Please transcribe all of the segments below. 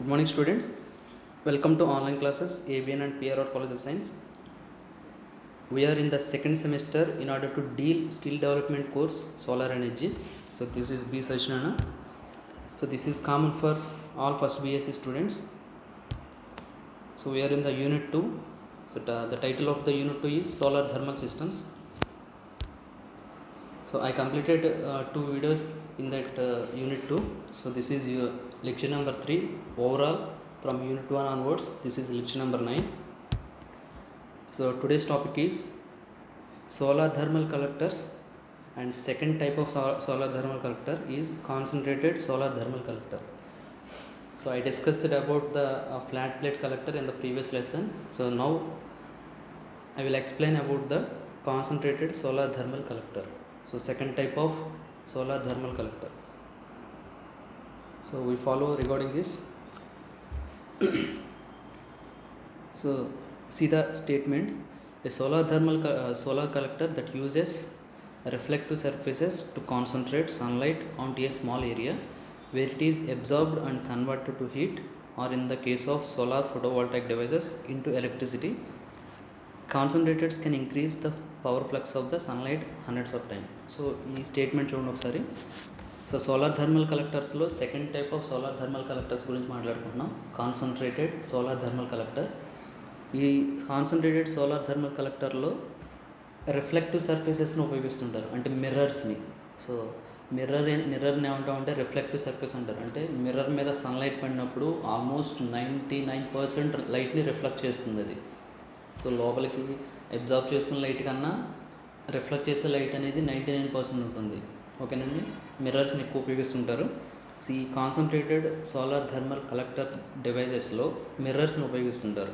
Good morning students. Welcome to online classes ABN and PRR College of Science. We are in the second semester in order to deal skill development course solar energy. So this is B Sachinana. So this is common for all first BSc students. So we are in the unit 2. So the title of the unit 2 is solar thermal systems. So I completed 2 videos in that unit 2. So this is your lecture number 3 overall from unit 1 onwards. This is lecture number 9. So today's topic is solar thermal collectors, and second type of solar thermal collector is concentrated solar thermal collector. So I discussed about the flat plate collector in the previous lesson. So now I will explain about the concentrated solar thermal collector. So second type of solar thermal collector. So we follow regarding this. So see the statement: a solar thermal solar collector that uses reflective surfaces to concentrate sunlight onto a small area where it is absorbed and converted to heat, or in the case of solar photovoltaic devices, into electricity. Concentrators can increase the power flux of the sunlight hundreds of times. So ఈ statement చూడండి ఒకసారి. So solar thermal కలెక్టర్స్లో second type of solar thermal collectors గురించి మాట్లాడుకుంటున్నాం, concentrated solar thermal collector. ఈ concentrated solar thermal కలెక్టర్లో reflective సర్ఫేసెస్ని ఉపయోగిస్తుంటారు, అంటే మిర్రర్స్ని. సో మిర్రర్ని ఏమంటామంటే రిఫ్లెక్టివ్ సర్ఫేస్ అంటారు. అంటే మిర్రర్ మీద సన్లైట్ పడినప్పుడు ఆల్మోస్ట్ 99% లైట్ని రిఫ్లెక్ట్ చేస్తుంది అది. సో లోపలికి అబ్జార్బ్ చేసుకున్న లైట్ కన్నా రిఫ్లెక్ట్ చేసే లైట్ అనేది 99% ఉంటుంది. ఓకేనండి, మిర్రర్స్ని ఎక్కువ ఉపయోగిస్తుంటారు. సో ఈ కాన్సన్ట్రేటెడ్ సోలార్ థర్మల్ కలెక్టర్ డివైజెస్లో మిర్రర్స్ని ఉపయోగిస్తుంటారు.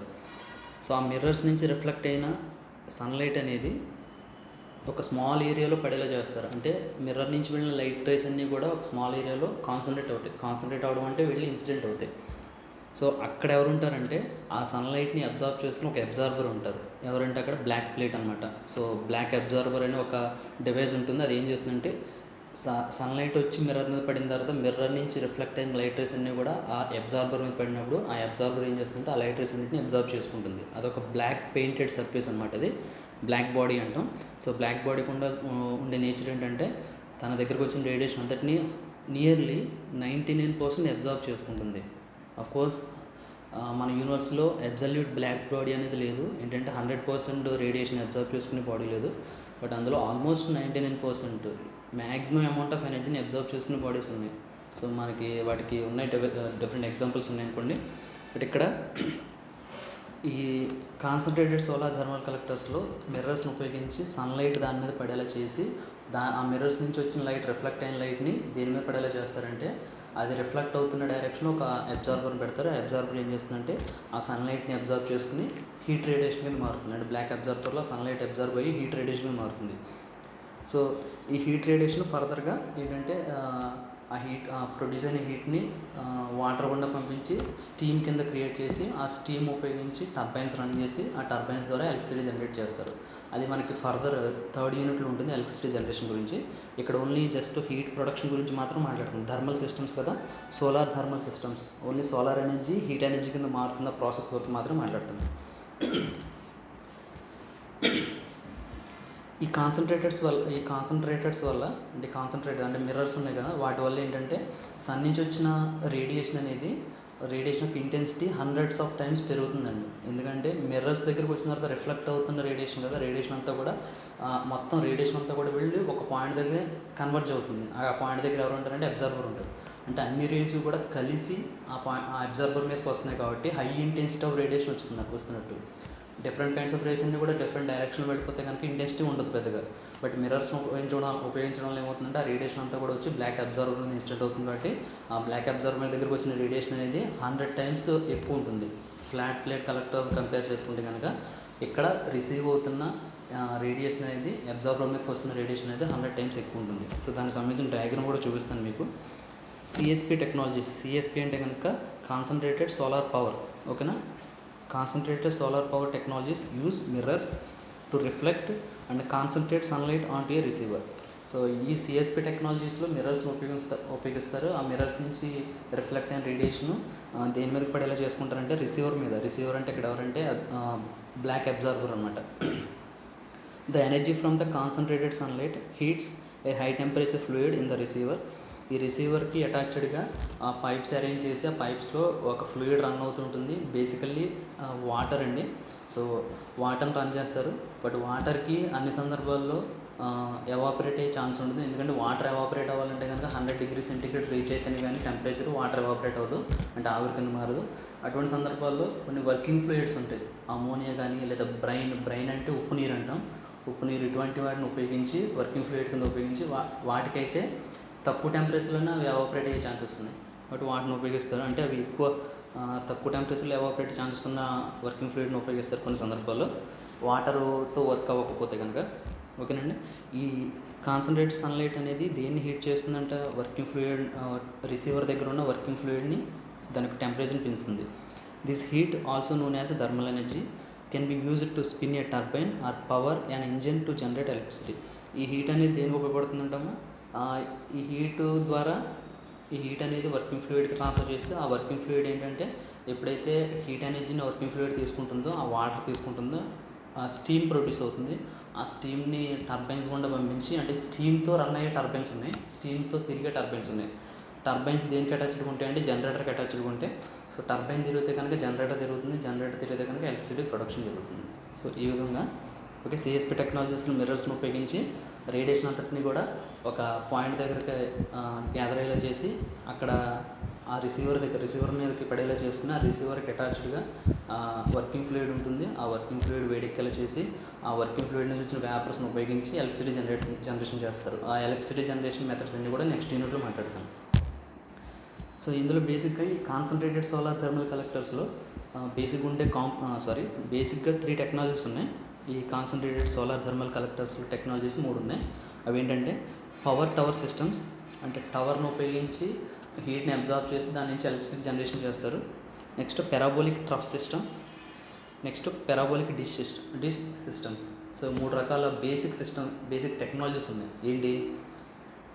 సో ఆ మిర్రర్స్ నుంచి రిఫ్లెక్ట్ అయిన సన్లైట్ అనేది ఒక స్మాల్ ఏరియాలో పడేలా చేస్తారు. అంటే మిర్రర్ నుంచి వెళ్ళిన లైట్ రేస్ అన్నీ కూడా ఒక స్మాల్ ఏరియాలో కాన్సన్ట్రేట్ అవుతాయి. కాన్సన్ట్రేట్ అవ్వడం అంటే వెళ్ళి ఇన్సిడెంట్ అవుతాయి. సో అక్కడ ఎవరు ఉంటారంటే ఆ సన్లైట్ని అబ్జార్బ్ చేసుకుని ఒక అబ్జార్బర్ ఉంటారు. ఎవరంటే అక్కడ బ్లాక్ ప్లేట్ అనమాట. సో బ్లాక్ అబ్జార్బర్ అనే ఒక డివైస్ ఉంటుంది. అది ఏం చేస్తుందంటే సన్లైట్ వచ్చి మిర్రర్ మీద పడిన తర్వాత మిర్రర్ నుంచి రిఫ్లెక్ట్ అయిన లైట్ రేస్ అన్నీ కూడా ఆ అబ్జార్బర్ మీద పడినప్పుడు ఆ అబ్జార్బర్ ఏం చేస్తుంటే ఆ లైట్ రేస్ అన్నింటిని అబ్జార్బ్ చేసుకుంటుంది. అదొక బ్లాక్ పెయింటెడ్ సర్ఫేస్ అనమాట. అది బ్లాక్ బాడీ అంటాం. సో బ్లాక్ బాడీకి ఉండే నేచర్ ఏంటంటే తన దగ్గరకు వచ్చిన రేడియేషన్ అంతటినీ నియర్లీ 99% అబ్జార్బ్ చేసుకుంటుంది. అఫ్కోర్స్ మన యూనివర్స్లో అబ్సల్యూట్ బ్లాక్ బాడీ అనేది లేదు. ఏంటంటే 100% రేడియేషన్ అబ్జర్వ్ చేసుకునే బాడీ లేదు. బట్ అందులో ఆల్మోస్ట్ 99% మ్యాక్సిమం అమౌంట్ ఆఫ్ ఎనర్జీని అబ్జర్వ్ చేసుకునే బాడీస్ ఉన్నాయి. సో మనకి వాటికి ఉన్నాయి డిఫరెంట్ ఎగ్జాంపుల్స్ ఉన్నాయి అనుకోండి. బట్ ఇక్కడ ఈ కాన్సన్ట్రేటెడ్ సోలార్ థర్మల్ కలెక్టర్స్లో మిర్రర్స్ని ఉపయోగించి సన్లైట్ దాని మీద పడేలా చేసి ఆ మిర్రర్స్ నుంచి వచ్చిన లైట్ రిఫ్లెక్ట్ అయిన లైట్ని దేని మీద పడేలా చేస్తారంటే అది రిఫ్లెక్ట్ అవుతున్న డైరెక్షన్ ఒక అబ్జార్బర్ని పెడతారు. ఆ అబ్జార్బర్ ఏం చేస్తుందంటే ఆ సన్లైట్ని అబ్జర్వ్ చేసుకుని హీట్ రేడియేషన్ కింద మారుతుంది. అంటే బ్లాక్ అబ్జార్బర్లో సన్లైట్ అబ్జర్వ్ అయ్యి హీట్ రేడియేషన్ కింద మారుతుంది. సో ఈ హీట్ రేడియేషన్ ఫర్దర్గా ఏంటంటే ఆ హీట్ ప్రొడ్యూస్ అయిన హీట్ని వాటర్ గుండా పంపించి స్టీమ్ కింద క్రియేట్ చేసి ఆ స్టీమ్ ఉపయోగించి టర్బైన్స్ రన్ చేసి ఆ టర్బైన్స్ ద్వారా ఎలక్ట్రిసిటీ జనరేట్ చేస్తారు. అది మనకి ఫర్దర్ థర్డ్ యూనిట్లో ఉంటుంది ఎలక్ట్రిసిటీ జనరేషన్ గురించి. ఇక్కడ ఓన్లీ జస్ట్ హీట్ ప్రొడక్షన్ గురించి మాత్రం మాట్లాడుతుంది. థర్మల్ సిస్టమ్స్ కదా, solar thermal systems, only solar energy heat energy కింద మారుతున్న ప్రాసెస్ వరకు మాత్రం మాట్లాడుతున్నాం. ఈ కాన్సన్ట్రేటర్స్ వల్ల అంటే మిర్రర్స్ ఉన్నాయి కదా, వాటి వల్ల ఏంటంటే సన్ నుంచి వచ్చిన radiation of intensity hundreds of times పెరుగుతుందండి. ఎందుకంటే మిర్రర్స్ దగ్గరికి వచ్చిన తర్వాత రిఫ్లెక్ట్ అవుతున్న రేడియేషన్ కదా, రేడియేషన్ అంతా కూడా మొత్తం రేడియేషన్ అంతా కూడా వెళ్ళి ఒక పాయింట్ దగ్గర కన్వర్జ్ అవుతుంది. ఆ పాయింట్ దగ్గర ఎవరు ఉంటారంటే అబ్జర్బర్ ఉంటారు. అంటే అన్ని రేస్ కూడా కలిసి ఆ అబ్జర్బర్ మీదకి వస్తున్నాయి కాబట్టి హై ఇంటెన్సిటీ ఆఫ్ రేడియేషన్ వస్తున్నట్టు. డిఫరెంట్ కైండ్స్ ఆఫ్ రేస్ అన్నీ కూడా డిఫరెంట్ డైరెక్షన్ వెళ్ళిపోతే కనుక ఇంటెన్సిటీ ఉండదు పెద్దగా. బట్ మిర్రర్స్ని ఉపయోగించడం వల్ల ఏమవుతుందంటే ఆ రేడియేషన్ అంతా కూడా వచ్చి బ్లాక్ అబ్జర్వర్ మీద ఇన్స్టెంట్ అవుతుంది. కాబట్టి ఆ బ్లాక్ అబ్జర్వర్ దగ్గరికి వచ్చిన రేడియేషన్ అనేది 100 times ఎక్కువ ఉంటుంది. ఫ్లాట్ ప్లేట్ కలెక్టర్ కంపేర్ చేసుకుంటే కనుక ఇక్కడ రిసీవ్ అవుతున్న రేడియేషన్ అనేది అబ్జర్వర్ మీదకి వస్తున్న రేడియేషన్ అనేది 100 times ఎక్కువ ఉంటుంది. సో దానికి సంబంధించిన డయాగ్రామ్ కూడా చూపిస్తాను మీకు. CSP technologies. సిఎస్పి అంటే కనుక కాన్సన్ట్రేటెడ్ సోలార్ పవర్. ఓకేనా. Concentrated solar power technologies use mirrors to reflect and concentrate sunlight onto a receiver. So ఈ సిఎస్పి టెక్నాలజీస్లో మిర్రర్స్ని ఉపయోగిస్తారు. ఆ మిర్రర్స్ నుంచి రిఫ్లెక్ట్ అయిన రేడియేషన్ దేని మీద పడేలా చేసుకుంటారంటే రిసీవర్ మీద. రిసీవర్ అంటే ఇక్కడ ఎవరంటే బ్లాక్ అబ్జార్బర్ అనమాట. The energy from the concentrated sunlight heats A high temperature fluid in the receiver. ఈ రిసీవర్కి అటాచ్డ్గా ఆ పైప్స్ అరేంజ్ చేసి ఆ పైప్స్లో ఒక ఫ్లూయిడ్ రన్ అవుతుంటుంది. బేసికల్లీ వాటర్ అండి. సో వాటర్ని రన్ చేస్తారు. బట్ వాటర్కి అన్ని సందర్భాల్లో ఎవాపరేట్ అయ్యే ఛాన్స్ ఉంటుంది. ఎందుకంటే వాటర్ ఎవాపరేట్ అవ్వాలంటే కనుక 100 డిగ్రీ సెంటిగ్రేడ్ రీచ్ అయితేనే కానీ టెంపరేచర్ వాటర్ ఎవాపరేట్ అవ్వదు, అంటే ఆవిరి కింద మారదు. అటువంటి సందర్భాల్లో కొన్ని వర్కింగ్ ఫ్లూయిడ్స్ ఉంటాయి. అమోనియా కానీ లేదా బ్రైన్ అంటే ఉప్పు నీరు అంటాం. ఉప్పు నీరు ఇటువంటి వాటిని ఉపయోగించి వర్కింగ్ ఫ్లూయిడ్ కింద ఉపయోగించి వాటికైతే తక్కువ టెంపరేచర్లోనే అవి ఎవాపరేట్ అయ్యే ఛాన్సెస్ ఉన్నాయి. బట్ వాటిని ఉపయోగిస్తారు. అంటే అవి ఎక్కువ తక్కువ టెంపరేచర్లో ఎవాపరేట్ ఛాన్సెస్ ఉన్న వర్కింగ్ ఫ్లూయిడ్ని ఉపయోగిస్తారు కొన్ని సందర్భాల్లో, వాటర్తో వర్క్ అవ్వకపోతే కనుక. ఓకేనండి. ఈ కాన్సన్ట్రేటెడ్ సన్లైట్ అనేది దేన్ని హీట్ చేస్తుందంట? వర్కింగ్ ఫ్లూయిడ్, రిసీవర్ దగ్గర ఉన్న వర్కింగ్ ఫ్లూయిడ్ని దానికి టెంపరేచర్ని పెంచుతుంది. This heat also known as thermal energy can be used to spin a turbine or power an engine to generate electricity. ఈ హీట్ అనేది దేనికి ఉపయోగపడుతుందంటామా? ఈ హీట్ అనేది వర్కింగ్ ఫ్లూయిడ్కి ట్రాన్స్ఫర్ చేస్తే ఆ వర్కింగ్ ఫ్లూయిడ్ ఏంటంటే ఎప్పుడైతే హీట్ ఎనర్జీని వర్కింగ్ ఫ్లూయిడ్ తీసుకుంటుందో, ఆ వాటర్ తీసుకుంటుందో, ఆ స్టీమ్ ప్రొడ్యూస్ అవుతుంది. ఆ స్టీమ్ని టర్బైన్స్ గుండా పంపించి, అంటే స్టీమ్తో రన్ అయ్యే టర్బైన్స్ ఉన్నాయి, స్టీమ్తో తిరిగే టర్బైన్స్ ఉన్నాయి. టర్బైన్స్ దేనికి అటాచ్డ్గా ఉంటాయి అంటే జనరేటర్కి అటాచ్డ్గా ఉంటాయి. సో టర్బైన్ తిరిగితే కనుక జనరేటర్ తిరుగుతుంది, జనరేటర్ తిరిగితే కనుక ఎలక్ట్రిసిటీ ప్రొడక్షన్ జరుగుతుంది. సో ఈ విధంగా ఓకే సిఎస్పి టెక్నాలజీస్లో మిర్రర్స్ని ఉపయోగించి రేడియేషన్ అంతటిని కూడా ఒక పాయింట్ దగ్గరికి గ్యాదర్ అయ్యేలా చేసి అక్కడ ఆ రిసీవర్ మీదకి పడేలా చేసుకుని ఆ రిసీవర్కి అటాచ్డ్గా వర్కింగ్ ఫ్లూయిడ్ ఉంటుంది. ఆ వర్కింగ్ ఫ్లూయిడ్ వేడెక్కేలా చేసి ఆ వర్కింగ్ ఫ్లూయిడ్ నుంచి వచ్చిన వ్యాపర్స్ని ఉపయోగించి ఎలక్ట్రిసిటీ జనరేషన్ చేస్తారు. ఆ ఎలక్ట్రిసిటీ జనరేషన్ మెథడ్స్ అన్నీ కూడా నెక్స్ట్ యూనిట్లో మాట్లాడతాం. సో ఇందులో బేసిక్గా ఈ కాన్సన్ట్రేటెడ్ సోలార్ థర్మల్ కలెక్టర్స్లో బేసిక్గా 3 టెక్నాలజీస్ ఉన్నాయి. ఈ concentrated solar thermal collectors technologies 3 ఉన్నాయి. అవి ఏంటంటే పవర్ టవర్ సిస్టమ్స్, అంటే టవర్ను ఉపయోగించి హీట్ని అబ్జార్బ్ చేసి దాని నుంచి ఎలక్ట్రిసిటీ జనరేషన్ చేస్తారు. Next parabolic trough system, next parabolic dish systems. So 3 రకాల బేసిక్ టెక్నాలజీస్ ఉన్నాయి. ఏంటి?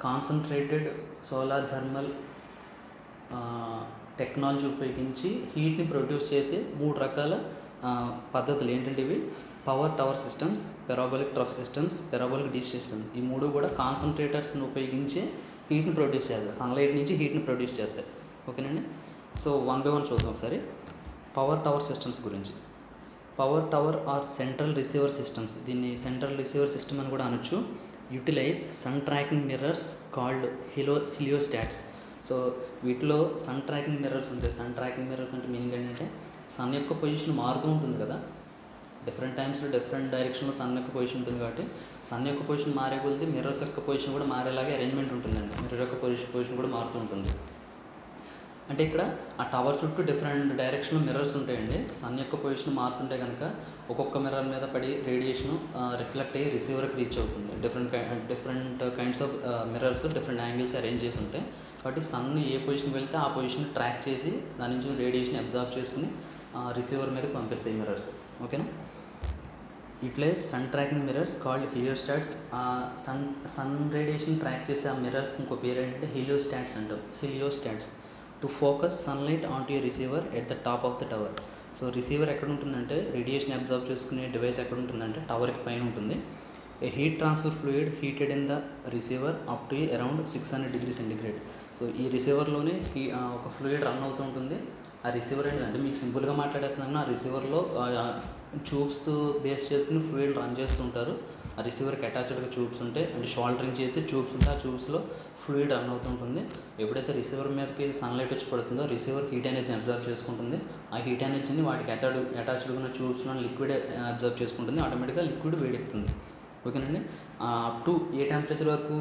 కాన్సన్ట్రేటెడ్ సోలార్ థర్మల్ టెక్నాలజీ ఉపయోగించి హీట్ని ప్రొడ్యూస్ చేసే 3 రకాల పద్ధతులు ఏంటంటే ఇవి power tower systems, parabolic trough systems, parabolic dish systems. ఈ 3 కూడా కాన్సన్ట్రేటర్స్ని ఉపయోగించి హీట్ని ప్రొడ్యూస్ చేస్తాయి, సన్లైట్ నుంచి హీట్ని ప్రొడ్యూస్ చేస్తాయి. ఓకేనండి. సో 1 by 1 చూద్దాం ఒకసారి. పవర్ టవర్ సిస్టమ్స్ గురించి. Power tower or central receiver systems, దీన్ని సెంట్రల్ రిసీవర్ సిస్టమ్ అని కూడా అనొచ్చు. Utilize sun tracking mirrors called heliostats. So వీటిలో సన్ ట్రాకింగ్ మిర్రర్స్ ఉంటాయి. సన్ ట్రాకింగ్ మిర్రర్స్ అంటే మీనింగ్ ఏంటంటే సన్ యొక్క పొజిషన్ మారుతూ ఉంటుంది కదా, డిఫరెంట్ టైమ్స్లో డిఫరెంట్ డైరెక్షన్లో సన్ యొక్క పొజిషన్ ఉంటుంది. కాబట్టి సన్ యొక్క పొజిషన్ మారే కొద్దీ మిర్రర్స్ యొక్క పొజిషన్ కూడా మారేలాగే అరేంజ్మెంట్ ఉంటుందండి. మిర్రర్ యొక్క పొజిషన్ కూడా మారుతూ ఉంటుంది. అంటే ఇక్కడ ఆ టవర్ చుట్టూ డిఫరెంట్ డైరెక్షన్లో మిర్రర్స్ ఉంటాయండి. సన్ యొక్క పొజిషన్ మారుతుంటే కనుక ఒక్కొక్క మిర్రర్ మీద పడి రేడియేషన్ రిఫ్లెక్ట్ అయ్యి రిసీవర్కి రీచ్ అవుతుంది. Different kinds of mirrors different angles arrange చేసి ఉంటాయి. కాబట్టి సన్ ఏ పొజిషన్కి వెళ్తే ఆ పొజిషన్ ట్రాక్ చేసి దాని నుంచి రేడియేషన్ అబ్జార్బ్ చేసుకుని రిసీవర్ మీదకి పంపిస్తాయి మిర్రర్స్. ఓకేనా? Utilize sun tracking mirrors called heliostats. Sun radiation track చేసే ఆ మిర్రర్స్ ఇంకో పేరు ఏంటంటే హీలియోస్టాట్స్ అంటారు. Heliostats to focus sunlight on to a receiver at the top of the tower. So receiver ఎక్కడ ఉంటుందంటే, రేడియేషన్ అబ్జార్బ్ చేసుకునే డివైస్ ఎక్కడ ఉంటుందంటే టవర్కి పైన ఉంటుంది. ఏ heat transfer fluid heated in the receiver up to around 600 degrees centigrade. So ఈ రిసీవర్లోనే ఒక fluid run అవుతూ ఉంటుంది. ఆ రిసీవర్ ఏంటంటే మీకు సింపుల్గా మాట్లాడేస్తున్నాను, ఆ రిసీవర్లో ట్యూబ్స్ బేస్ చేసుకుని ఫ్లూయిడ్ రన్ చేస్తుంటారు. ఆ రిసీవర్కి అటాచ్డ్గా ట్యూబ్స్ ఉంటాయి, అంటే షోల్డరింగ్ చేసి ట్యూబ్స్ ఉంటాయి. ఆ ట్యూబ్స్లో ఫ్లూయిడ్ రన్ అవుతుంటుంది. ఎప్పుడైతే రిసీవర్ మీదకి సన్లైట్ వచ్చి పడుతుందో రిసీవర్ హీట్ ఎనర్జీ అబ్జర్వ్ చేసుకుంటుంది. ఆ హీట్ ఎనర్జీని వాటికి అటాచ్డ్గా ఉన్న ట్యూబ్స్లో లిక్విడ్ అబ్జర్వ్ చేసుకుంటుంది. ఆటోమేటిక్గా లిక్విడ్ వేడెక్కుతుంది. ఓకేనండి. అప్ టు ఏ టెంపరేచర్ వరకు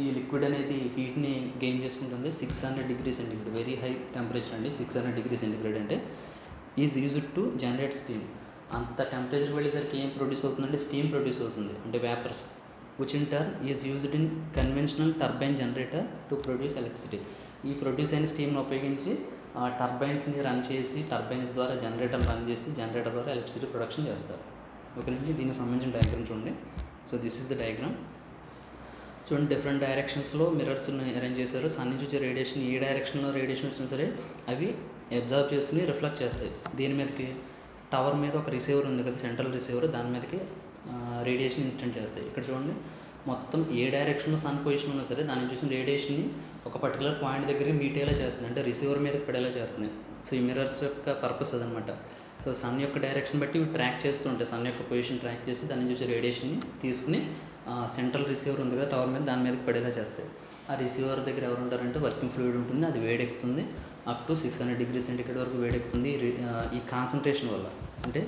ఈ లిక్విడ్ అనేది హీట్ని గెయిన్ చేసుకుంటుంది? 600 degrees centigrade. Very high temperature అండి 600 degrees సెంటిగ్రేడ్ అంటే. Is used to generate steam. అంత టెంపరేచర్ వెళ్ళేసరికి ఏం ప్రొడ్యూస్ అవుతుందంటే స్టీమ్ ప్రొడ్యూస్ అవుతుంది, అంటే vapours. Which in turn is used in conventional turbine generator to produce electricity. ఈ ప్రొడ్యూస్ అయిన స్టీమ్ని ఉపయోగించి టర్బైన్స్ని రన్ చేసి టర్బైన్స్ ద్వారా జనరేటర్ రన్ చేసి జనరేటర్ ద్వారా ఎలక్ట్రిసిటీ ప్రొడక్షన్ చేస్తారు. ఓకేనండి. దీనికి సంబంధించిన డయాగ్రామ్ చూడండి. So this is the diagram. చూడండి డిఫరెంట్ డైరెక్షన్స్లో మిర్రర్స్ని అరేంజ్ చేశారు. సన్ నుంచి వచ్చే రేడియేషన్ ఏ డైరెక్షన్లో రేడియేషన్ వచ్చినా సరే అవి అబ్జర్వ్ చేసుకుని రిఫ్లెక్ట్ చేస్తాయి. దీని మీదకి టవర్ మీద ఒక రిసీవర్ ఉంది కదా, సెంట్రల్ రిసీవర్, దాని మీదకి రేడియేషన్ ఇన్సిడెంట్ చేస్తాయి. ఇక్కడ చూడండి మొత్తం ఏ డైరెక్షన్లో సన్ పొజిషన్ ఉన్నా సరే దాని నుంచి వచ్చిన రేడియేషన్ని ఒక పర్టికులర్ పాయింట్ దగ్గర మీట్ అయ్యేలా చేస్తుంది, అంటే రిసీవర్ మీదకి పడేలా చేస్తుంది. సో ఈ మిర్రర్స్ యొక్క పర్పస్ అదనమాట. సో సన్ యొక్క డైరెక్షన్ బట్టి ఇవి ట్రాక్ చేస్తూ ఉంటాయి, సన్ యొక్క పొజిషన్ ట్రాక్ చేసి దాని నుంచి వచ్చే రేడియేషన్ని తీసుకుని సెంట్రల్ రిసీవర్ ఉంది కదా టవర్ మీద, దాని మీదకి పడేలా చేస్తాయి. ఆ రిసీవర్ దగ్గర ఎవరు ఉంటారంటే వర్కింగ్ ఫ్లూయిడ్ ఉంటుంది, అది వేడెక్కుతుంది అప్ టు 600 డిగ్రీ సెంటిగ్రేడ్ వరకు వేడెక్కుతుంది ఈ కాన్సన్ట్రేషన్ వల్ల. అంటే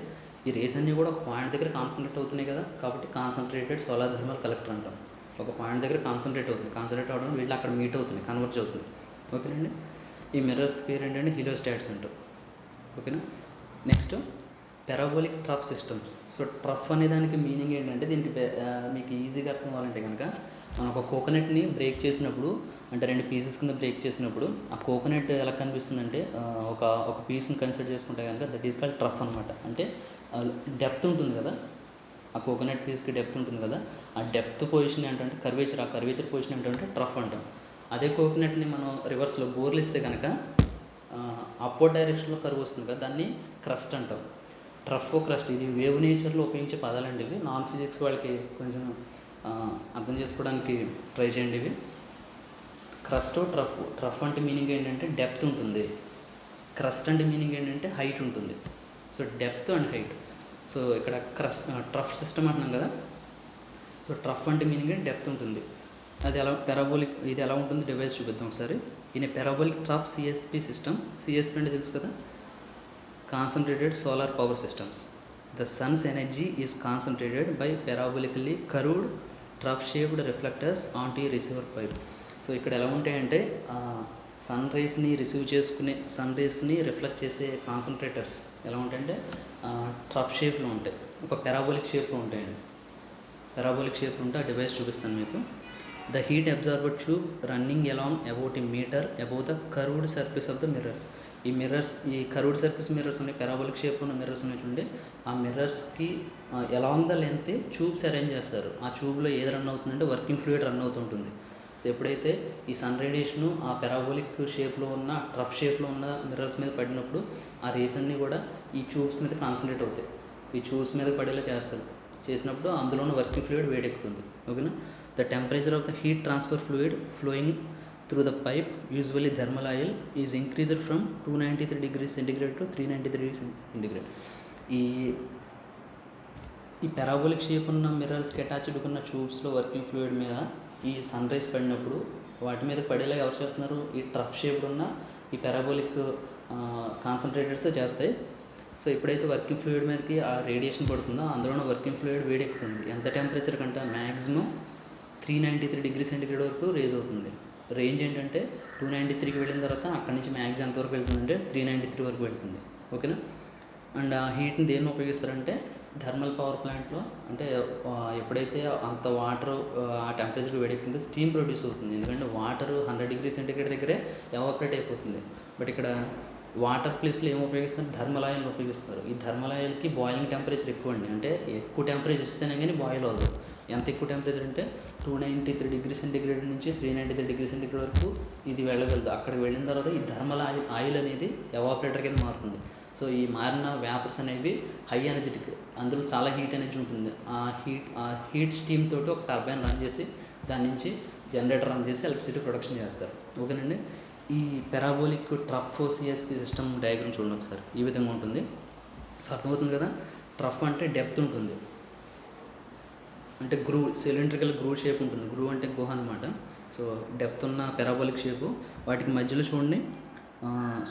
ఈ రేస్ అన్నీ కూడా ఒక పాయింట్ దగ్గర కాన్సన్ట్రేట్ అవుతున్నాయి కదా, కాబట్టి కాన్సన్ట్రేటెడ్ సోలార్ థర్మల్ కలెక్టర్ అంటాం. ఒక పాయింట్ దగ్గర కాన్సన్ట్రేట్ అవుతుంది, కాన్సన్ట్రేట్ అవ్వడం వీళ్ళు అక్కడ మీట్ అవుతుంది, కన్వర్జ్ అవుతుంది. ఓకేనండి. ఈ మిర్రర్స్ పేరు ఏంటంటే హీలియోస్టాట్స్ అంటారు. ఓకేనా. Next parabolic trough systems. So trough అనే దానికి మీనింగ్ ఏంటంటే, దీనికి మీకు ఈజీగా అర్థం అవ్వాలంటే కనుక, మనం ఒక కోకోనట్ని బ్రేక్ చేసినప్పుడు, అంటే 2 పీసెస్ కింద బ్రేక్ చేసినప్పుడు ఆ కోకోనట్ ఎలా కనిపిస్తుందంటే ఒక పీస్ని కన్సిడర్ చేసుకుంటే కనుక దట్ ఈస్ కాల్డ్ ట్రఫ్ అనమాట. అంటే డెప్త్ ఉంటుంది కదా, ఆ కోకోనట్ పీస్కి డెప్త్ ఉంటుంది కదా, ఆ డెప్త్ పొజిషన్ ఏంటంటే కర్వేచర్, ఆ కర్వేచర్ పొజిషన్ ఏంటంటే ట్రఫ్ అంటాం. అదే కోకోనట్ని మనం రివర్స్లో బోర్లు ఇస్తే కనుక అప్వర్డ్ డైరెక్షన్లో కర్వ్ వస్తుంది కదా, దాన్ని క్రస్ట్ అంటాం. ట్రఫ్, క్రస్ట్ ఇది వేవ్ నేచర్లో ఉపయోగించే పదాలండి ఇవి. నాన్ ఫిజిక్స్ వాళ్ళకి కొంచెం అర్థం చేసుకోవడానికి ట్రై చేయండి ఇవి. క్రస్ట్, ట్రఫ్ అంటే మీనింగ్ ఏంటంటే డెప్త్ ఉంటుంది, క్రస్ట్ అంటే మీనింగ్ ఏంటంటే హైట్ ఉంటుంది. So depth and height. So ఇక్కడ ట్రఫ్ సిస్టమ్ అంటున్నాం కదా, సో ట్రఫ్ అంటే మీనింగ్ డెప్త్ ఉంటుంది. అది ఎలా పెరాబోలిక్, ఇది ఎలా ఉంటుంది డివైస్ చూపిద్దాం ఒకసారి. In a parabolic trough CSP system, CSP అంటే తెలుసు కదా, concentrated solar power systems. The sun's energy is concentrated by parabolically curved trough shaped reflectors onto a receiver pipe. So ఇక్కడ ఎలా ఉంటాయంటే సన్ రేస్ని రిసీవ్ చేసుకునే, సన్ రేస్ని రిఫ్లెక్ట్ చేసే concentrators ఎలా ఉంటాయంటే ట్రఫ్ షేప్లో ఉంటాయి, ఒక పెరాబోలిక్ షేప్లో ఉంటాయండి. పెరాబోలిక్ షేప్లో ఉంటే ఆ డివైస్ చూపిస్తాను మీకు. The heat absorber tube running along about a metre above the curved surface of the mirrors. ఈ మిర్రర్స్, ఈ కర్వ్డ్ సర్ఫేస్ మిర్రర్స్ ఉన్నాయి, పెరాబోలిక్ షేప్ ఉన్న మిర్రర్స్ ఉన్నాయి చూడండి. ఆ మిర్రర్స్కి along the length tubes arrange చేస్తారు. ఆ ట్యూబ్లో ఏది రన్ అవుతుందంటే వర్కింగ్ ఫ్లూయిడ్ రన్ అవుతుంటుంది. సో ఎప్పుడైతే ఈ సన్ రేడియేషను ఆ పెరాబోలిక్ షేప్లో ఉన్న, ట్రఫ్ షేప్లో ఉన్న మిర్రర్స్ మీద పడినప్పుడు ఆ రేస్ అన్నీ కూడా ఈ ట్యూబ్స్ మీద కాన్సన్ట్రేట్ అవుతాయి, ఈ ట్యూబ్స్ మీద పడేలా చేస్తారు. చేసినప్పుడు అందులో ఉన్న వర్కింగ్ ఫ్లూయిడ్ వేడెక్కుతుంది. ఓకేనా. The temperature of the heat transfer fluid flowing through the pipe, usually thermal oil, is increased from 293 degrees centigrade to 393 degrees centigrade. ఈ పెరాబోలిక్ షేప్ ఉన్న మిర్రర్స్కి అటాచ్డ్ ఉన్న ట్యూబ్స్లో వర్కింగ్ ఫ్లూయిడ్ మీద ఈ సన్ రైస్ పడినప్పుడు వాటి మీద పడేలా ఎవరు చేస్తున్నారు, ఈ ట్రఫ్ షేప్డ్ ఉన్న ఈ పెరాబోలిక్ కాన్సన్ట్రేటర్స్ చేస్తాయి. సో ఎప్పుడైతే వర్కింగ్ ఫ్లూయిడ్ మీదకి ఆ రేడియేషన్ పడుతుందో అందులో వర్కింగ్ ఫ్లూయిడ్ వేడెక్కుతుంది. ఎంత టెంపరేచర్ కంటే మ్యాక్సిమం 393 డిగ్రీ సెంటిగ్రేడ్ వరకు రేజ్ అవుతుంది. రేంజ్ ఏంటంటే 293కి వెళ్ళిన తర్వాత అక్కడి నుంచి మ్యాక్స్ ఎంతవరకు వెళ్తుందంటే 393 వరకు వెళ్తుంది. ఓకేనా. అండ్ ఆ హీట్ని దేన్ని ఉపయోగిస్తారంటే థర్మల్ పవర్ ప్లాంట్లో, అంటే ఎప్పుడైతే అంత వాటర్ ఆ టెంపరేచర్ వేడెక్కిందో స్టీమ్ ప్రొడ్యూస్ అవుతుంది. ఎందుకంటే వాటర్ 100 డిగ్రీ సెంటిగ్రేడ్ దగ్గరే ఎవాపరేట్ అయిపోతుంది. బట్ ఇక్కడ వాటర్ ప్లేస్లో ఏం ఉపయోగిస్తారు, థర్మల్ ఆయిల్ని ఉపయోగిస్తారు. ఈ థర్మల్ ఆయిల్కి బాయిలింగ్ టెంపరేచర్ ఎక్కువ అండి, అంటే ఎక్కువ టెంపరేచర్ ఇస్తేనే కానీ బాయిల్ అవ్వదు. ఎంత ఎక్కువ టెంపరేచర్ అంటే 293 డిగ్రీ సెంటిగ్రేడ్ నుంచి 393 డిగ్రీ సెంటిగ్రేడ్ వరకు ఇది వెళ్ళగలదు. అక్కడికి వెళ్ళిన తర్వాత ఈ థర్మల్ ఆయిల్ అనేది ఎవాపరేటర్ కింద మారుతుంది. సో ఈ మారిన వేపర్స్ అనేవి హై ఎనర్జెటిక్, అందులో చాలా హీట్ ఎనర్జీ ఉంటుంది. ఆ హీట్ స్టీమ్ తోటి ఒక టర్బైన్ రన్ చేసి దాని నుంచి జనరేటర్ రన్ చేసి ఎలక్ట్రిసిటీ ప్రొడక్షన్ చేస్తారు. ఓకేనండి. ఈ parabolic trough CSP system diagram చూడండి ఒకసారి, ఈ విధంగా ఉంటుంది. సో అర్థమవుతుంది కదా, ట్రఫ్ అంటే డెప్త్ ఉంటుంది, అంటే గ్రూ, సిలిండ్రికల్ గ్రూ షేప్ ఉంటుంది. గ్రూ అంటే గుహ అనమాట. సో డెప్త్ ఉన్న పెరాబోలిక్ షేపు. వాటికి మధ్యలో చూడండి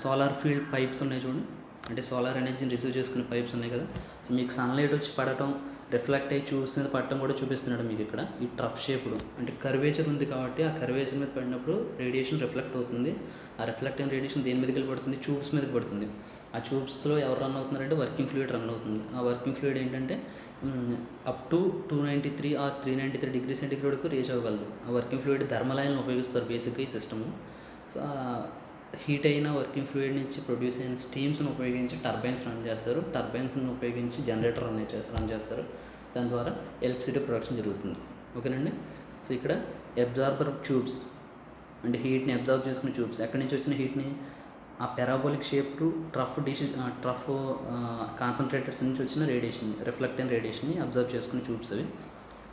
సోలార్ ఫీల్డ్ పైప్స్ ఉన్నాయి చూడండి, అంటే సోలార్ ఎనర్జీని రిసీవ్ చేసుకునే పైప్స్ ఉన్నాయి కదా. సో మీకు సన్లైట్ వచ్చి పడటం, రిఫ్లెక్ట్ అయ్యి ట్యూబ్స్ మీద పడటం కూడా చూపిస్తున్నాడు మీకు ఇక్కడ. ఈ ట్రఫ్ షేప్లో అంటే కర్వేచర్ ఉంది కాబట్టి ఆ కర్వేచర్ మీద పడినప్పుడు రేడియేషన్ రిఫ్లెక్ట్ అవుతుంది. ఆ రిఫ్లెక్ట్ అయిన రేడియేషన్ దేని మీదకి వెళ్ళి పడుతుంది, ట్యూబ్స్ మీదకి పడుతుంది. ఆ ట్యూబ్స్లో ఎవరు రన్ అవుతున్నారంటే వర్కింగ్ ఫ్లూయిడ్ రన్ అవుతుంది. ఆ వర్కింగ్ ఫ్లూయిడ్ ఏంటంటే up to 293 or 393 degree centigrade వరకు రీచ్ అవ్వగలదు. ఆ వర్కింగ్ ఫ్లూయిడ్ థర్మల్ ఆయిల్ని ఉపయోగిస్తారు బేసిక్గా ఈ సిస్టము. సో హీట్ అయిన వర్కింగ్ ఫ్లూయిడ్ నుంచి ప్రొడ్యూస్ అయిన స్టీమ్స్ని ఉపయోగించి టర్బైన్స్ రన్ చేస్తారు. టర్బైన్స్ని ఉపయోగించి జనరేటర్ రన్ చేస్తారు. దాని ద్వారా ఎలక్ట్రిసిటీ ప్రొడక్షన్ జరుగుతుంది. ఓకేనండి. సో ఇక్కడ అబ్జార్బర్ ట్యూబ్స్, అంటే హీట్ని అబ్జర్వ్ చేసుకునే ట్యూబ్స్. ఎక్కడి నుంచి వచ్చిన హీట్ని? ఆ పెరాబోలిక్ షేప్డ్ ట్రఫ్ కాన్సన్ట్రేటర్స్ నుంచి వచ్చిన రేడియేషన్, రిఫ్లెక్టింగ్ రేడియేషన్ని అబ్జర్వ్ చేసుకునే ట్యూబ్స్ అవి.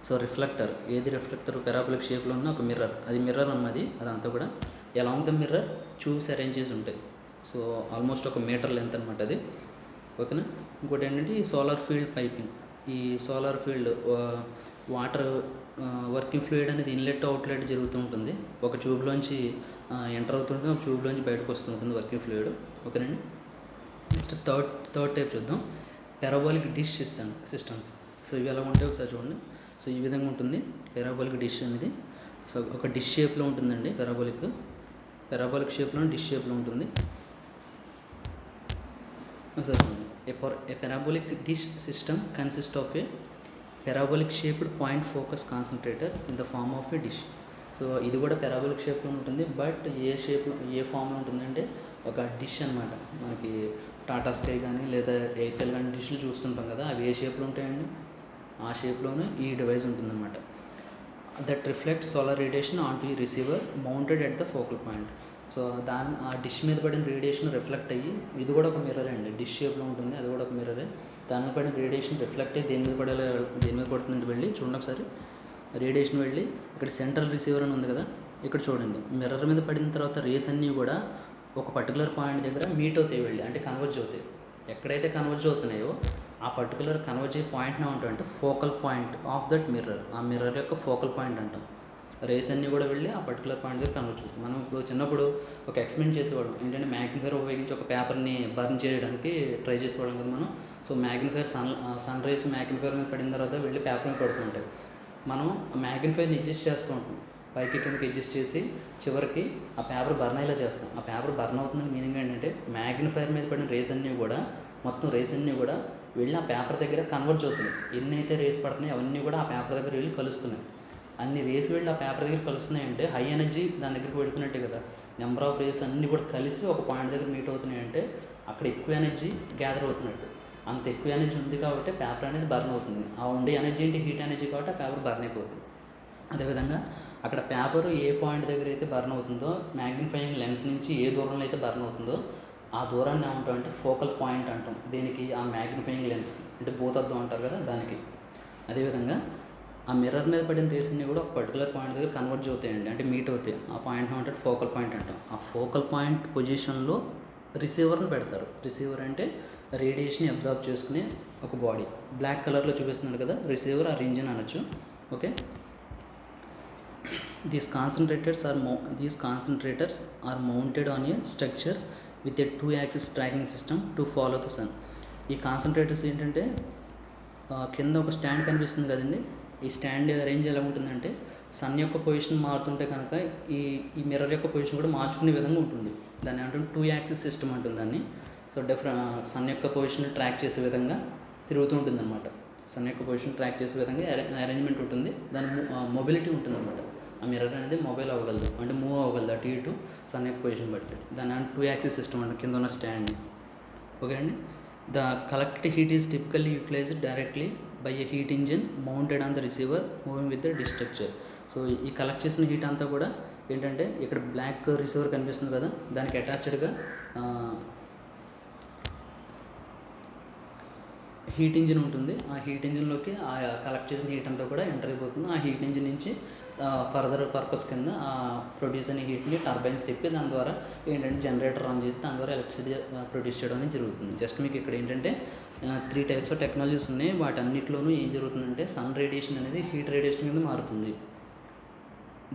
సో రిఫ్లెక్టర్, ఏది రిఫ్లెక్టర్? పెరాబోలిక్ షేప్లో ఉన్న ఒక మిర్రర్, అది మిర్రర్ అన్నది. అదంతా కూడా along the mirror tubes arrange చేసి ఉంటాయి. సో ఆల్మోస్ట్ 1 మీటర్ లెంత్ అనమాట అది. ఓకేనా. ఇంకోటి ఏంటంటే ఈ సోలార్ ఫీల్డ్ పైపింగ్. ఈ solar field water working fluid అనేది ఇన్లెట్ అవుట్లెట్ జరుగుతూ ఉంటుంది. ఒక ట్యూబ్లోంచి ఎంటర్ అవుతుంటుంది, ఒక ట్యూబ్లోంచి బయటకు వస్తూ ఉంటుంది వర్కింగ్ ఫ్లూయిడ్. ఓకేనండి. నెక్స్ట్ థర్డ్ టైప్ చూద్దాం, పారాబోలిక్ డిష్ సిస్టమ్స్. సో ఇవి ఎలా ఉంటాయి ఒకసారి చూడండి. సో ఈ విధంగా ఉంటుంది పారాబోలిక్ డిష్ అనేది. సో ఒక డిష్ షేప్లో ఉంటుందండి పారాబోలిక్ షేప్లో డిష్ షేప్లో ఉంటుంది. ఒకసారి చూడండి. A parabolic dish system consists of a parabolic shaped point focus concentrator in the form of a dish. So ఇది కూడా పారాబోలిక్ షేప్లో ఉంటుంది, బట్ ఏ ఫామ్లో ఉంటుందంటే ఒక డిష్ అనమాట. మనకి టాటా స్కై కానీ లేదా ఎయిర్టెల్ కానీ డిష్లు చూస్తుంటాం కదా, అవి ఏ షేప్లో ఉంటాయండి? ఆ షేప్లోనే ఈ డివైస్ ఉంటుందన్నమాట. That reflects solar radiation on to receiver mounted at the focal point. So ఆ డిష్ మీద పడిన రేడియేషన్ రిఫ్లెక్ట్ అయ్యి, ఇది కూడా ఒక మిర్రర్ అండి, డిష్ షేప్లో ఉంటుంది, అది కూడా ఒక మిర్రరే. దాని పడిన రేడియేషన్ రిఫ్లెక్ట్ అయ్యి దేని మీద పడుతుంది వెళ్ళి చూడండి ఒకసారి. రేడియేషన్ వెళ్ళి ఇక్కడ సెంట్రల్ రిసీవర్ అని ఉంది కదా, ఇక్కడ చూడండి. మిర్రర్ మీద పడిన తర్వాత రేస్ అన్నీ కూడా ఒక పర్టికులర్ పాయింట్ దగ్గర మీట్ అవుతాయి వెళ్ళి, అంటే కన్వర్జ్ అవుతాయి. ఎక్కడైతే కన్వర్జ్ అవుతున్నాయో ఆ పర్టికులర్ కన్వర్జ్ అయ్యే పాయింట్ని ఉంటాం అంటే focal point of that mirror. ఆ మిర్రర్ యొక్క ఫోకల్ పాయింట్ అంటాం. రేస్ అన్నీ కూడా వెళ్ళి ఆ పర్టికులర్ పాయింట్ దగ్గర కన్వర్ట్ అవుతుంది. మనం ఇప్పుడు చిన్నప్పుడు ఒక ఎక్స్పెరిమెంట్ చేసేవాళ్ళం ఏంటంటే మ్యాగ్నిఫైర్ ఉపయోగించి ఒక పేపర్ని బర్న్ చేయడానికి ట్రై చేసేవాళ్ళం కదా మనం. So magnifier sun rays magnifier మీద పడిన తర్వాత వెళ్ళి పేపర్ మీద పడుతుంటాయి. మనం మ్యాగ్నిఫైర్ని అడ్జస్ట్ చేస్తూ ఉంటాం, పైకి కిందకి అడ్జస్ట్ చేసి చివరికి ఆ పేపర్ బర్న్ అయ్యేలా చేస్తాం. ఆ పేపర్ బర్న్ అవుతుందని మీనింగ్ ఏంటంటే మ్యాగ్నిఫైర్ మీద పడిన రేస్ అన్నీ కూడా, మొత్తం రేస్ అన్నీ కూడా వెళ్ళి ఆ పేపర్ దగ్గర కన్వర్జ్ అవుతున్నాయి. ఎన్నైతే రేస్ పడుతున్నాయి అవన్నీ కూడా ఆ పేపర్ దగ్గర వెళ్ళి కలుస్తున్నాయి. అన్ని రేస్ వెళ్ళి ఆ పేపర్ దగ్గర కలుస్తున్నాయంటే హై ఎనర్జీ దాని దగ్గరికి వెళుతున్నట్టే కదా. నెంబర్ ఆఫ్ రేస్ అన్నీ కూడా కలిసి ఒక పాయింట్ దగ్గర మీట్ అవుతున్నాయంటే అక్కడ ఎక్కువ ఎనర్జీ గ్యాదర్ అవుతున్నట్టు. అంత ఎక్కువ ఎనర్జీ ఉంది కాబట్టి పేపర్ అనేది బర్న్ అవుతుంది. ఆ ఉండే ఎనర్జీ ఏంటి? హీట్ ఎనర్జీ కాబట్టి ఆ పేపర్ బర్న్ అయిపోతుంది. అదేవిధంగా అక్కడ పేపర్ ఏ పాయింట్ దగ్గర అయితే బర్న్ అవుతుందో, మ్యాగ్నిఫైయింగ్ లెన్స్ నుంచి ఏ దూరంలో అయితే బర్న్ అవుతుందో ఆ దూరాన్ని ఏమంటాం అంటే ఫోకల్ పాయింట్ అంటాం. దీనికి ఆ మ్యాగ్నిఫైయింగ్ లెన్స్ అంటే భూతద్దం అంటారు కదా దానికి. అదేవిధంగా ఆ మిర్రర్ మీద పడిన రేస్ అన్నీ కూడా ఒక పర్టికులర్ పాయింట్ దగ్గర కన్వర్జ్ అవుతాయండి, అంటే మీట్ అవుతాయి. ఆ పాయింట్ అంటే ఫోకల్ పాయింట్ అంటాం. ఆ ఫోకల్ పాయింట్ పొజిషన్లో రిసీవర్ని పెడతారు. రిసీవర్ అంటే రేడియేషన్ అబ్జర్వ్ చేసుకునే ఒక బాడీ. బ్లాక్ కలర్లో చూపిస్తున్నాడు కదా రిసీవర్ ఆర్ ఇంజిన్ అనొచ్చు. Okay. These concentrators are mounted on a structure with a 2-axis tracking system to follow the sun. ఈ కాన్సన్ట్రేటర్స్ ఏంటంటే కింద ఒక స్టాండ్ కనిపిస్తుంది కదండి. ఈ స్టాండ్ అరేంజ్ ఎలా ఉంటుందంటే సన్ యొక్క పొజిషన్ మారుతుంటే కనుక ఈ మిర్రర్ యొక్క పొజిషన్ కూడా మార్చుకునే విధంగా ఉంటుంది. దాన్ని ఏమంటే 2-axis సిస్టమ్ అంటుంది దాన్ని. సో సన్ యొక్క పొజిషన్ ట్రాక్ చేసే విధంగా తిరుగుతూ ఉంటుంది అనమాట. సన్ యొక్క పొజిషన్ ట్రాక్ చేసే విధంగా అరేంజ్మెంట్ ఉంటుంది. దాని మొబిలిటీ ఉంటుంది అనమాట. ఆ మిర్రర్ అనేది మొబైల్ అవ్వగలదు, అంటే మూవ్ అవ్వగలదు అటు ఇటు సన్ యొక్క పొజిషన్ బట్టి. దాని 2-axis సిస్టమ్ అంటే కింద ఉన్న స్టాండ్. ఓకే అండి. The collected heat is typically utilized directly by a heat engine mounted on the receiver moving with the dish structure. So ఈ కలెక్ట్ చేసిన హీట్ అంతా కూడా ఏంటంటే ఇక్కడ బ్లాక్ రిసీవర్ కనిపిస్తుంది కదా, దానికి అటాచ్డ్గా హీట్ ఇంజిన్ ఉంటుంది. ఆ హీట్ ఇంజిన్లోకి ఆ కలెక్ట్ చేసిన హీట్ అంతా కూడా ఎంటర్ అయిపోతుంది. ఆ హీట్ ఇంజిన్ నుంచి ఫర్దర్ పర్పస్ కింద ప్రొడ్యూస్ అయిన హీట్ని టర్బైన్స్ తిప్పి దాని ద్వారా ఏంటంటే జనరేటర్ రన్ చేసి దాని ద్వారా ఎలక్ట్రిసిటీ ప్రొడ్యూస్ చేయడం అనేది జరుగుతుంది. జస్ట్ మీకు ఇక్కడ ఏంటంటే 3 types ఆఫ్ టెక్నాలజీస్ ఉన్నాయి. వాటన్నిటిలోనూ ఏం జరుగుతుందంటే సన్ రేడియేషన్ అనేది హీట్ రేడియేషన్ కింద మారుతుంది.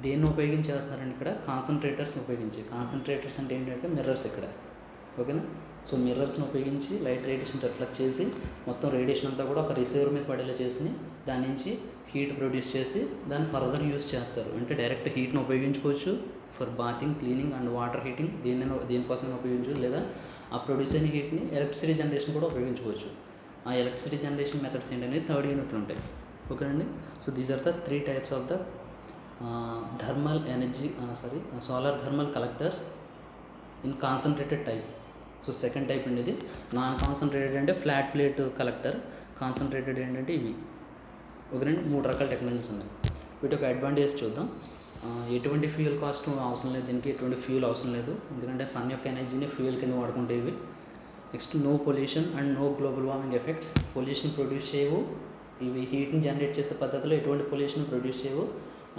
దేన్ని ఉపయోగించి చేస్తున్నారండి ఇక్కడ? కాన్సన్ట్రేటర్స్ ఉపయోగించి. కాన్సన్ట్రేటర్స్ అంటే ఏంటంటే మిర్రర్స్ ఇక్కడ. ఓకేనా. సో మిర్రర్స్ని ఉపయోగించి లైట్ రేడియేషన్ రిఫ్లెక్ట్ చేసి మొత్తం రేడియేషన్ అంతా కూడా ఒక రిసీవర్ మీద పడేలా చేసి దాని నుంచి హీట్ ప్రొడ్యూస్ చేసి దాన్ని ఫర్దర్ యూస్ చేస్తారు. అంటే డైరెక్ట్ హీట్ని ఉపయోగించుకోవచ్చు for bathing, cleaning and water heating, దేనికోసమైనా ఉపయోగించవచ్చు. లేదా ఆ ప్రొడ్యూస్ అయిన హీట్ని ఎలక్ట్రిసిటీ జనరేషన్ కూడా ఉపయోగించుకోవచ్చు. ఆ ఎలక్ట్రిసిటీ జనరేషన్ మెథడ్స్ ఏంటనేది 3rd యూనిట్లో ఉంటాయి. ఓకేనండి. So these are the 3 types of the solar thermal collectors in concentrated type. So second type అండి ఇది. నాన్ కాన్సన్ట్రేటెడ్ అంటే ఫ్లాట్ ప్లేట్ కలెక్టర్, కాన్సన్ట్రేటెడ్ ఏంటంటే ఇవి. ఓకేనండి. 3 రకాల టెక్నాలజీస్ ఉన్నాయి. వీటి యొక్క అడ్వాంటేజ్ చూద్దాం. ఎటువంటి ఫ్యూయల్ కాస్ట్ అవసరం లేదు, దీనికి ఎటువంటి ఫ్యూయల్ అవసరం లేదు, ఎందుకంటే సన్ యొక్క ఎనర్జీని ఫ్యూయల్ కింద వాడుకుంటే ఇవి. Next no pollution and no global warming effects. Pollution produce చేయవు, ఇవి హీట్ని జనరేట్ చేసే పద్ధతిలో ఎటువంటి పొల్యూషన్ ప్రొడ్యూస్ చేయవు,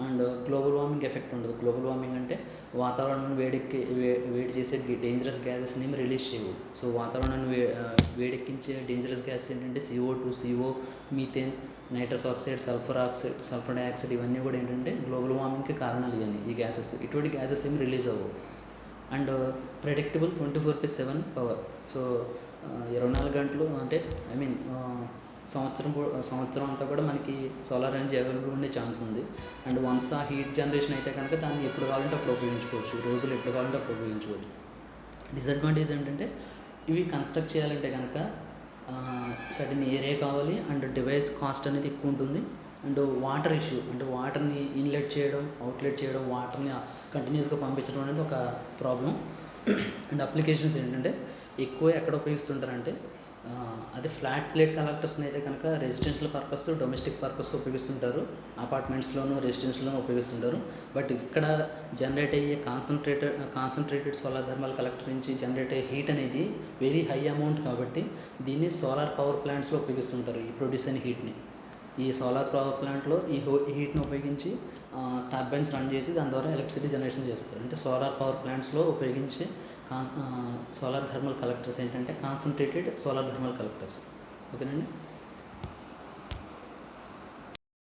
అండ్ గ్లోబల్ వార్మింగ్ ఎఫెక్ట్ ఉండదు. గ్లోబల్ వార్మింగ్ అంటే వాతావరణాన్ని వేడి చేసే డేంజరస్ గ్యాసెస్ని ఏమి రిలీజ్ చేయవు. సో వాతావరణాన్ని వేడెక్కించే డేంజరస్ గ్యాసెస్ ఏంటంటే CO2, CO, methane, nitrous oxide, sulphur dioxide, ఇవన్నీ కూడా ఏంటంటే గ్లోబల్ వార్మింగ్కి కారణాలు ఇవన్నీ. ఈ గ్యాసెస్, ఇటువంటి గ్యాసెస్ ఏమి రిలీజ్ అవ్వవు. And predictable 24/7 power. సో 24 గంటలు అంటే సంవత్సరం అంతా కూడా మనకి సోలార్ ఎనర్జీ అవైలబుల్ ఉండే ఛాన్స్ ఉంది. అండ్ వన్స్ ఆ హీట్ జనరేషన్ అయితే కనుక దాన్ని ఎప్పుడు కావాలంటే అప్పుడు ఉపయోగించుకోవచ్చు, రోజులు ఎప్పుడు కావాలంటే అప్పుడు ఉపయోగించుకోవచ్చు. డిసడ్వాంటేజ్ ఏంటంటే ఇవి కన్స్ట్రక్ట్ చేయాలంటే కనుక సర్టెన్ ఏరియా కావాలి, అండ్ డివైస్ కాస్ట్ అనేది ఎక్కువ ఉంటుంది. అండ్ వాటర్ ఇష్యూ, అంటే వాటర్ని ఇన్లెట్ చేయడం, అవుట్లెట్ చేయడం, వాటర్ని కంటిన్యూస్గా పంపించడం అనేది ఒక ప్రాబ్లం. అండ్ అప్లికేషన్స్ ఏంటంటే ఎక్కువ ఎక్కడ ఉపయోగిస్తుంటారంటే అదే ఫ్లాట్ ప్లేట్ కలెక్టర్స్ని అయితే కనుక రెసిడెన్షియల్ పర్పస్, డొమెస్టిక్ పర్పస్ ఉపయోగిస్తుంటారు, అపార్ట్మెంట్స్లోను రెసిడెన్షియల్లోనూ ఉపయోగిస్తుంటారు. బట్ ఇక్కడ జనరేట్ అయ్యే కాన్సన్ట్రేటెడ్ సోలార్ థర్మల్ కలెక్టర్ నుంచి జనరేట్ అయ్యే హీట్ అనేది వెరీ హై అమౌంట్ కాబట్టి దీన్ని సోలార్ పవర్ ప్లాంట్స్లో ఉపయోగిస్తుంటారు, ఈ ప్రొడ్యూస్ అయిన హీట్ని. ఈ సోలార్ పవర్ ప్లాంట్లో ఈ హీట్ని ఉపయోగించి టర్బైన్స్ రన్ చేసి దాని ద్వారా ఎలక్ట్రిసిటీ జనరేషన్ చేస్తారు. అంటే సోలార్ పవర్ ప్లాంట్స్లో ఉపయోగించే సోలార్ థర్మల్ కలెక్టర్స్ ఏంటంటే కాన్సన్ట్రేటెడ్ సోలార్ థర్మల్ కలెక్టర్స్. ఓకేనండి.